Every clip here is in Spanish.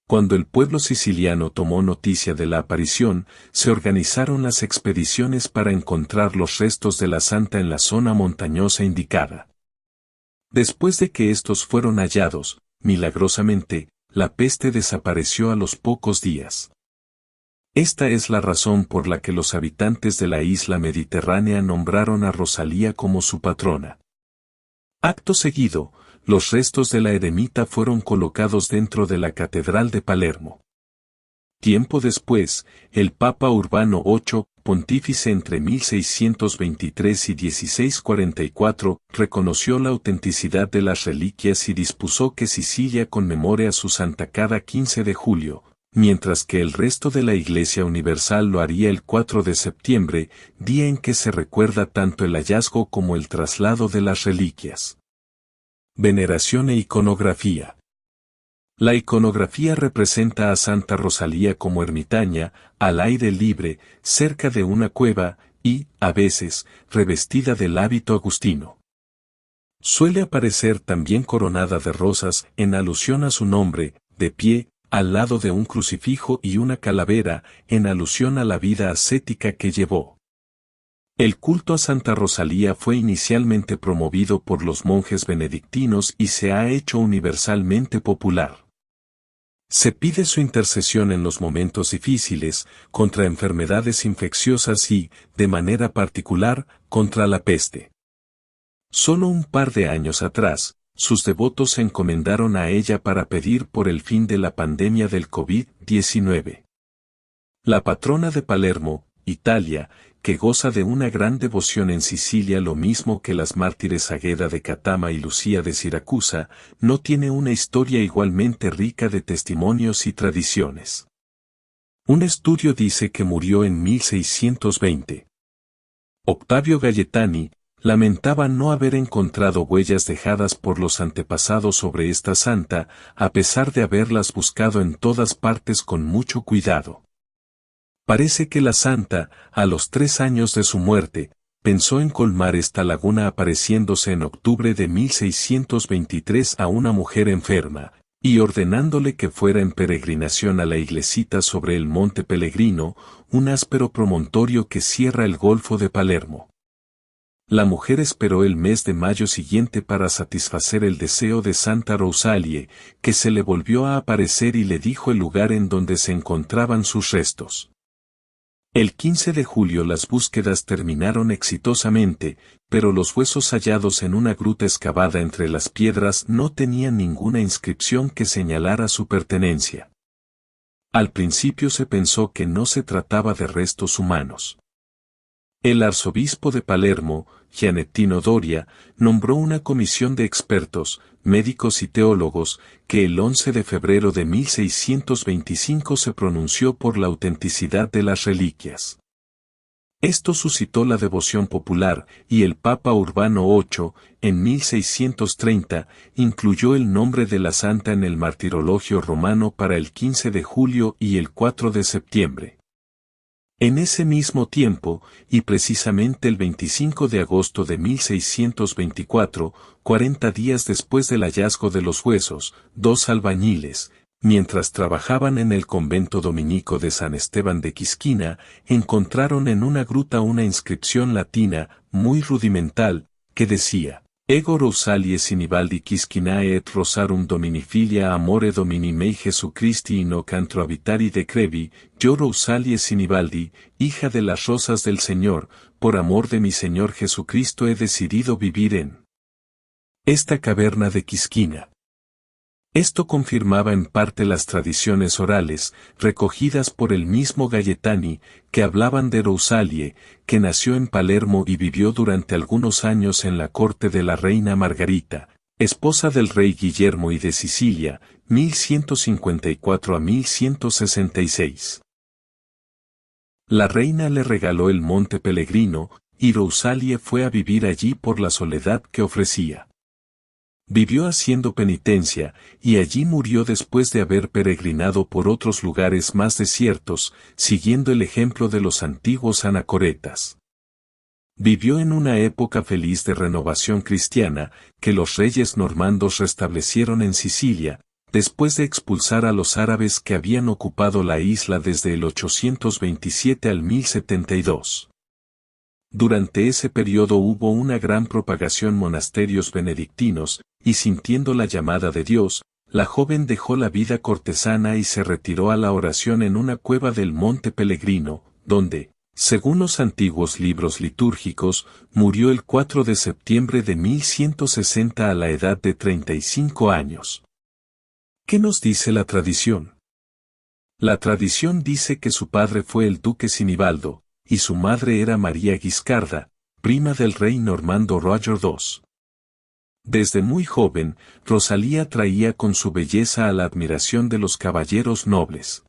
Cuando el pueblo siciliano tomó noticia de la aparición, se organizaron las expediciones para encontrar los restos de la santa en la zona montañosa indicada. Después de que estos fueron hallados, milagrosamente, la peste desapareció a los pocos días. Esta es la razón por la que los habitantes de la isla mediterránea nombraron a Rosalía como su patrona. Acto seguido, los restos de la eremita fueron colocados dentro de la Catedral de Palermo. Tiempo después, el Papa Urbano VIII, pontífice entre 1623 y 1644, reconoció la autenticidad de las reliquias y dispuso que Sicilia conmemore a su santa cada 15 de julio, mientras que el resto de la Iglesia Universal lo haría el 4 de septiembre, día en que se recuerda tanto el hallazgo como el traslado de las reliquias. Veneración e iconografía. La iconografía representa a Santa Rosalía como ermitaña, al aire libre, cerca de una cueva, y, a veces, revestida del hábito agustino. Suele aparecer también coronada de rosas, en alusión a su nombre, de pie, al lado de un crucifijo y una calavera, en alusión a la vida ascética que llevó. El culto a Santa Rosalía fue inicialmente promovido por los monjes benedictinos y se ha hecho universalmente popular. Se pide su intercesión en los momentos difíciles, contra enfermedades infecciosas y, de manera particular, contra la peste. Solo un par de años atrás, sus devotos se encomendaron a ella para pedir por el fin de la pandemia del COVID-19. La patrona de Palermo, Italia, que goza de una gran devoción en Sicilia lo mismo que las mártires Águeda de Catama y Lucía de Siracusa, no tiene una historia igualmente rica de testimonios y tradiciones. Un estudio dice que murió en 1620. Octavio Galletani lamentaba no haber encontrado huellas dejadas por los antepasados sobre esta santa, a pesar de haberlas buscado en todas partes con mucho cuidado. Parece que la santa, a los 3 años de su muerte, pensó en colmar esta laguna apareciéndose en octubre de 1623 a una mujer enferma, y ordenándole que fuera en peregrinación a la iglesita sobre el Monte Pellegrino, un áspero promontorio que cierra el Golfo de Palermo. La mujer esperó el mes de mayo siguiente para satisfacer el deseo de Santa Rosalie, que se le volvió a aparecer y le dijo el lugar en donde se encontraban sus restos. El 15 de julio las búsquedas terminaron exitosamente, pero los huesos hallados en una gruta excavada entre las piedras no tenían ninguna inscripción que señalara su pertenencia. Al principio se pensó que no se trataba de restos humanos. El arzobispo de Palermo, Gianettino Doria, nombró una comisión de expertos, médicos y teólogos, que el 11 de febrero de 1625 se pronunció por la autenticidad de las reliquias. Esto suscitó la devoción popular, y el Papa Urbano VIII, en 1630, incluyó el nombre de la santa en el martirologio romano para el 15 de julio y el 4 de septiembre. En ese mismo tiempo, y precisamente el 25 de agosto de 1624, 40 días después del hallazgo de los huesos, 2 albañiles, mientras trabajaban en el convento dominico de San Esteban de Quisquina, encontraron en una gruta una inscripción latina, muy rudimental, que decía: Ego Rosalie Sinibaldi Quisquinae et Rosarum Dominifilia Amore Domini mei Jesucristi no cantro habitari decrevi, yo Rosalie Sinibaldi, hija de las rosas del Señor, por amor de mi Señor Jesucristo he decidido vivir en esta caverna de Quisquina. Esto confirmaba en parte las tradiciones orales, recogidas por el mismo Galletani, que hablaban de Rosalie, que nació en Palermo y vivió durante algunos años en la corte de la reina Margarita, esposa del rey Guillermo I de Sicilia, 1154 a 1166. La reina le regaló el Monte Pellegrino, y Rosalie fue a vivir allí por la soledad que ofrecía. Vivió haciendo penitencia, y allí murió después de haber peregrinado por otros lugares más desiertos, siguiendo el ejemplo de los antiguos anacoretas. Vivió en una época feliz de renovación cristiana, que los reyes normandos restablecieron en Sicilia, después de expulsar a los árabes que habían ocupado la isla desde el 827 al 1072. Durante ese periodo hubo una gran propagación monasterios benedictinos, y sintiendo la llamada de Dios, la joven dejó la vida cortesana y se retiró a la oración en una cueva del Monte Pellegrino, donde, según los antiguos libros litúrgicos, murió el 4 de septiembre de 1160 a la edad de 35 años. ¿Qué nos dice la tradición? La tradición dice que su padre fue el duque Sinibaldo, y su madre era María Guiscarda, prima del rey normando Roger II. Desde muy joven, Rosalía atraía con su belleza a la admiración de los caballeros nobles.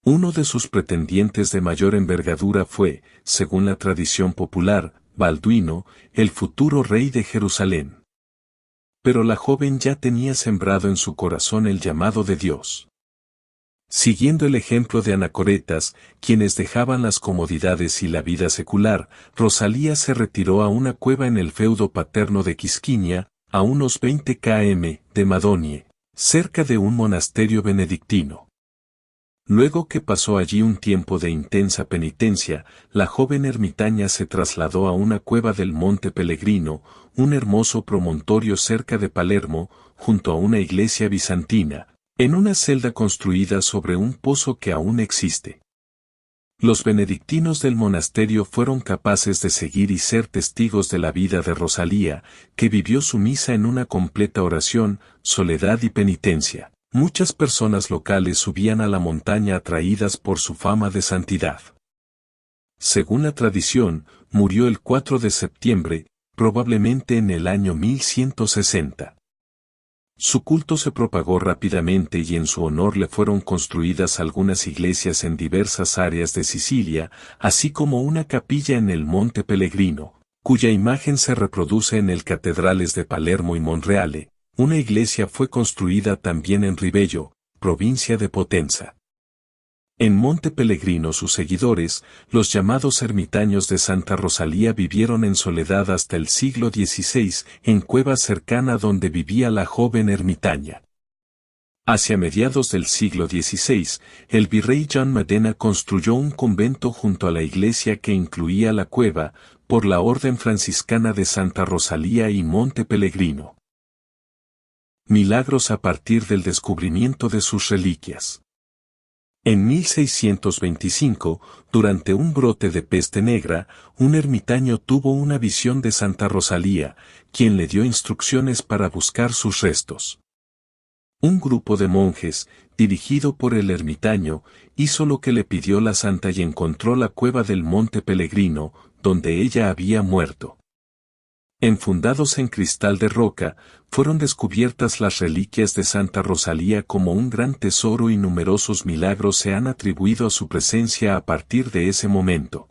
Uno de sus pretendientes de mayor envergadura fue, según la tradición popular, Balduino, el futuro rey de Jerusalén. Pero la joven ya tenía sembrado en su corazón el llamado de Dios. Siguiendo el ejemplo de anacoretas, quienes dejaban las comodidades y la vida secular, Rosalía se retiró a una cueva en el feudo paterno de Quisquinia, a unos 20 km de Madonie, cerca de un monasterio benedictino. Luego que pasó allí un tiempo de intensa penitencia, la joven ermitaña se trasladó a una cueva del Monte Pellegrino, un hermoso promontorio cerca de Palermo, junto a una iglesia bizantina, en una celda construida sobre un pozo que aún existe. Los benedictinos del monasterio fueron capaces de seguir y ser testigos de la vida de Rosalía, que vivió sumisa en una completa oración, soledad y penitencia. Muchas personas locales subían a la montaña atraídas por su fama de santidad. Según la tradición, murió el 4 de septiembre, probablemente en el año 1160. Su culto se propagó rápidamente y en su honor le fueron construidas algunas iglesias en diversas áreas de Sicilia, así como una capilla en el Monte Pellegrino, cuya imagen se reproduce en el catedrales de Palermo y Monreale. Una iglesia fue construida también en Ribeiro, provincia de Potenza. En Monte Pellegrino sus seguidores, los llamados ermitaños de Santa Rosalía, vivieron en soledad hasta el siglo XVI, en cueva cercana donde vivía la joven ermitaña. Hacia mediados del siglo XVI, el virrey John Medena construyó un convento junto a la iglesia que incluía la cueva, por la Orden Franciscana de Santa Rosalía y Monte Pellegrino. Milagros a partir del descubrimiento de sus reliquias. En 1625, durante un brote de peste negra, un ermitaño tuvo una visión de Santa Rosalía, quien le dio instrucciones para buscar sus restos. Un grupo de monjes, dirigido por el ermitaño, hizo lo que le pidió la santa y encontró la cueva del Monte Pellegrino, donde ella había muerto. Enfundados en cristal de roca, fueron descubiertas las reliquias de Santa Rosalía como un gran tesoro y numerosos milagros se han atribuido a su presencia a partir de ese momento.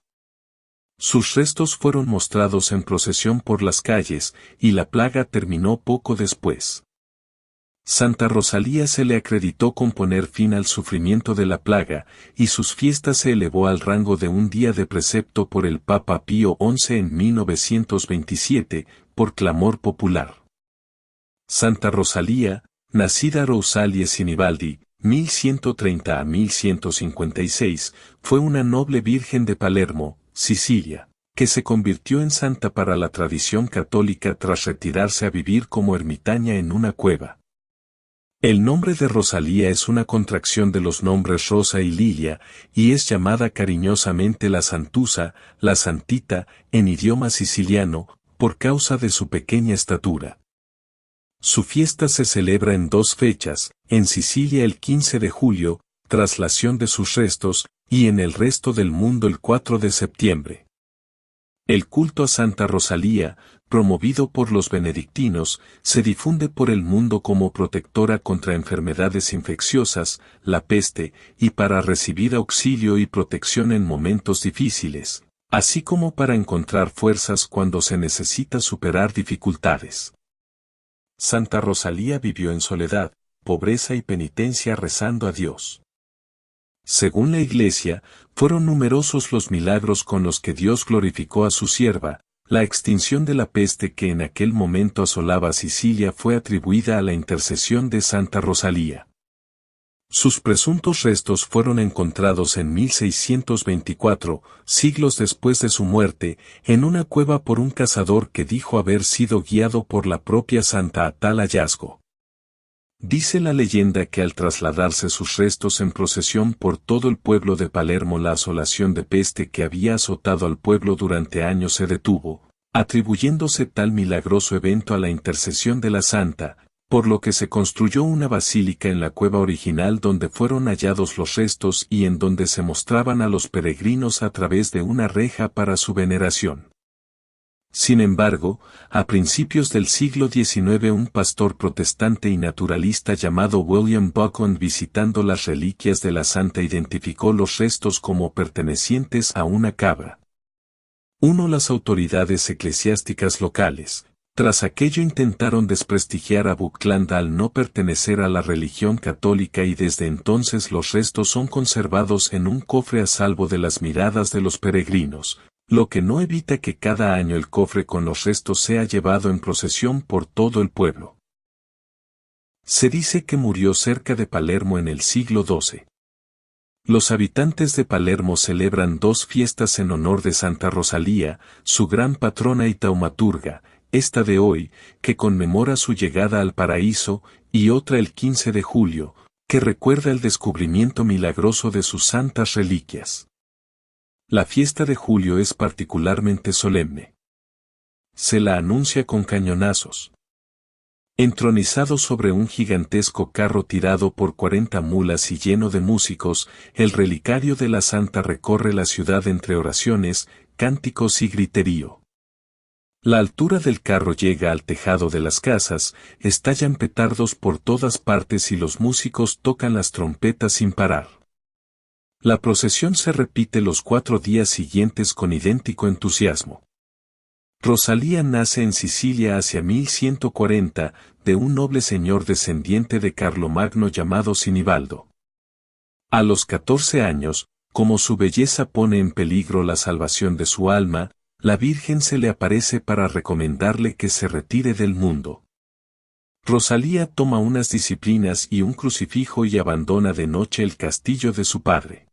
Sus restos fueron mostrados en procesión por las calles, y la plaga terminó poco después. Santa Rosalía se le acreditó con poner fin al sufrimiento de la plaga, y sus fiestas se elevó al rango de un día de precepto por el Papa Pío XI en 1927, por clamor popular. Santa Rosalía, nacida Rosalie Sinibaldi, 1130 a 1156, fue una noble virgen de Palermo, Sicilia, que se convirtió en santa para la tradición católica tras retirarse a vivir como ermitaña en una cueva. El nombre de Rosalía es una contracción de los nombres Rosa y Lilia, y es llamada cariñosamente la Santusa, la Santita, en idioma siciliano, por causa de su pequeña estatura. Su fiesta se celebra en dos fechas, en Sicilia el 15 de julio, traslación de sus restos, y en el resto del mundo el 4 de septiembre. El culto a Santa Rosalía, promovido por los benedictinos, se difunde por el mundo como protectora contra enfermedades infecciosas, la peste, y para recibir auxilio y protección en momentos difíciles, así como para encontrar fuerzas cuando se necesita superar dificultades. Santa Rosalía vivió en soledad, pobreza y penitencia rezando a Dios. Según la Iglesia, fueron numerosos los milagros con los que Dios glorificó a su sierva, La extinción de la peste que en aquel momento asolaba Sicilia fue atribuida a la intercesión de Santa Rosalía. Sus presuntos restos fueron encontrados en 1624, siglos después de su muerte, en una cueva por un cazador que dijo haber sido guiado por la propia santa a tal hallazgo. Dice la leyenda que al trasladarse sus restos en procesión por todo el pueblo de Palermo, la asolación de peste que había azotado al pueblo durante años se detuvo, atribuyéndose tal milagroso evento a la intercesión de la santa, por lo que se construyó una basílica en la cueva original donde fueron hallados los restos y en donde se mostraban a los peregrinos a través de una reja para su veneración. Sin embargo, a principios del siglo XIX un pastor protestante y naturalista llamado William Buckland, visitando las reliquias de la santa, identificó los restos como pertenecientes a una cabra. Las autoridades eclesiásticas locales, tras aquello, intentaron desprestigiar a Buckland al no pertenecer a la religión católica, y desde entonces los restos son conservados en un cofre a salvo de las miradas de los peregrinos, lo que no evita que cada año el cofre con los restos sea llevado en procesión por todo el pueblo. Se dice que murió cerca de Palermo en el siglo XII. Los habitantes de Palermo celebran dos fiestas en honor de Santa Rosalía, su gran patrona y taumaturga, esta de hoy, que conmemora su llegada al paraíso, y otra el 15 de julio, que recuerda el descubrimiento milagroso de sus santas reliquias. La fiesta de julio es particularmente solemne. Se la anuncia con cañonazos. Entronizado sobre un gigantesco carro tirado por 40 mulas y lleno de músicos, el relicario de la santa recorre la ciudad entre oraciones, cánticos y griterío. La altura del carro llega al tejado de las casas, estallan petardos por todas partes y los músicos tocan las trompetas sin parar. La procesión se repite los 4 días siguientes con idéntico entusiasmo. Rosalía nace en Sicilia hacia 1140, de un noble señor descendiente de Carlomagno llamado Sinibaldo. A los 14 años, como su belleza pone en peligro la salvación de su alma, la Virgen se le aparece para recomendarle que se retire del mundo. Rosalía toma unas disciplinas y un crucifijo y abandona de noche el castillo de su padre.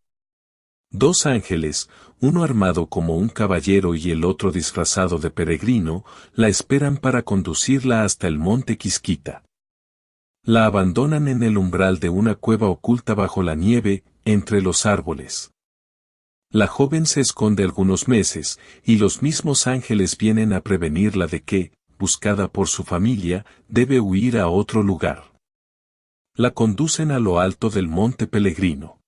2 ángeles, uno armado como un caballero y el otro disfrazado de peregrino, la esperan para conducirla hasta el monte Quisquita. La abandonan en el umbral de una cueva oculta bajo la nieve, entre los árboles. La joven se esconde algunos meses, y los mismos ángeles vienen a prevenirla de que, buscada por su familia, debe huir a otro lugar. La conducen a lo alto del monte Pellegrino.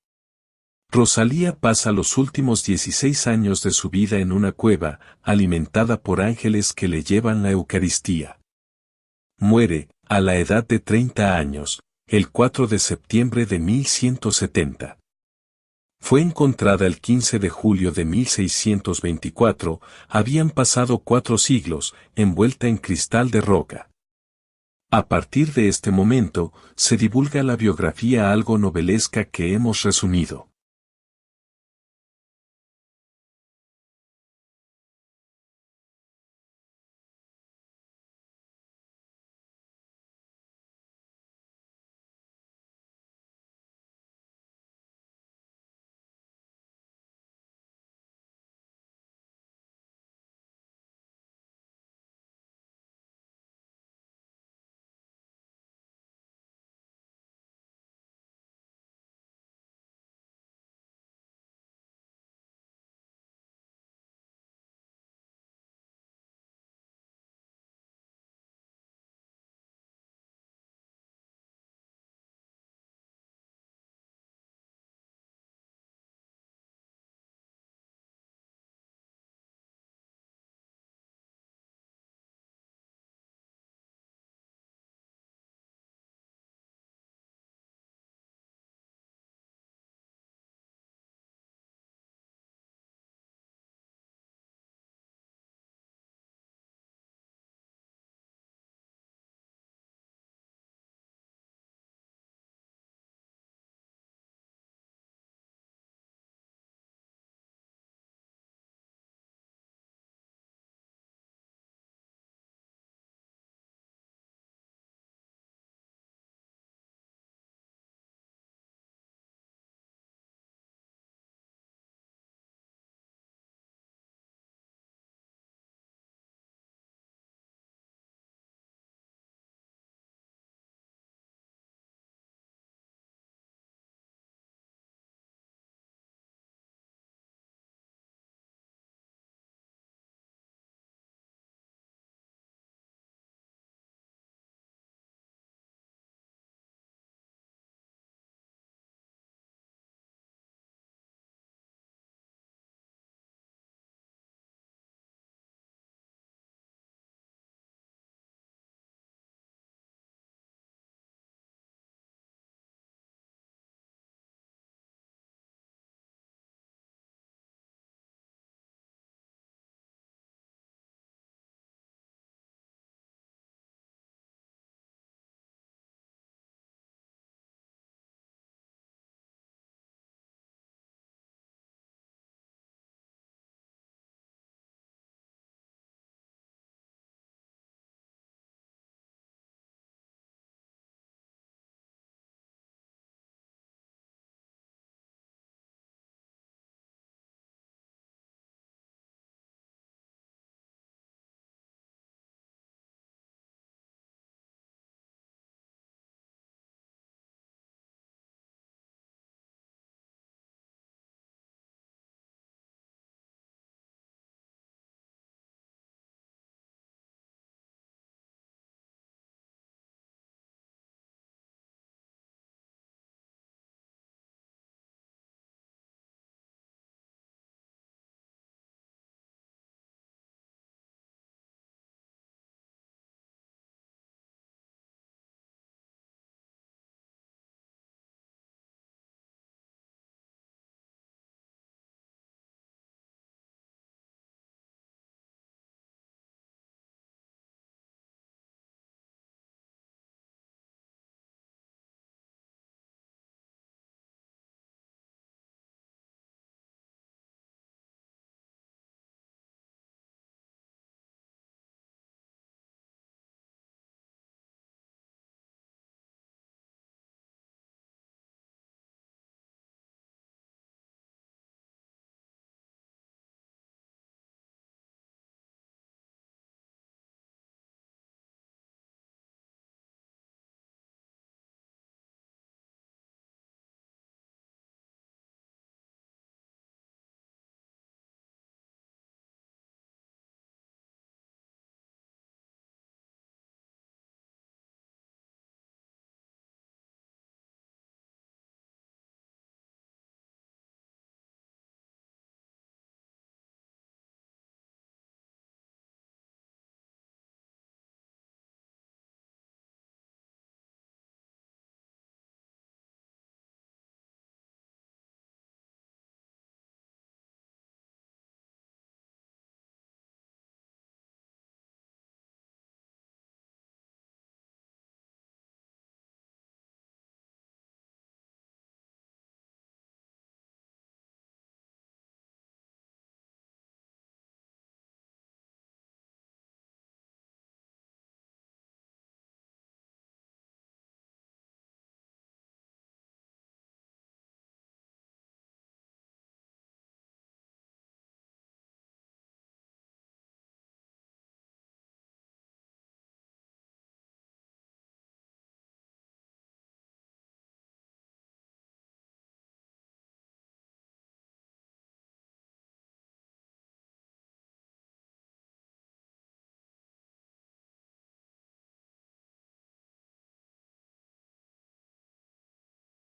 Rosalía pasa los últimos 16 años de su vida en una cueva, alimentada por ángeles que le llevan la Eucaristía. Muere, a la edad de 30 años, el 4 de septiembre de 1170. Fue encontrada el 15 de julio de 1624, habían pasado 4 siglos, envuelta en cristal de roca. A partir de este momento, se divulga la biografía algo novelesca que hemos resumido.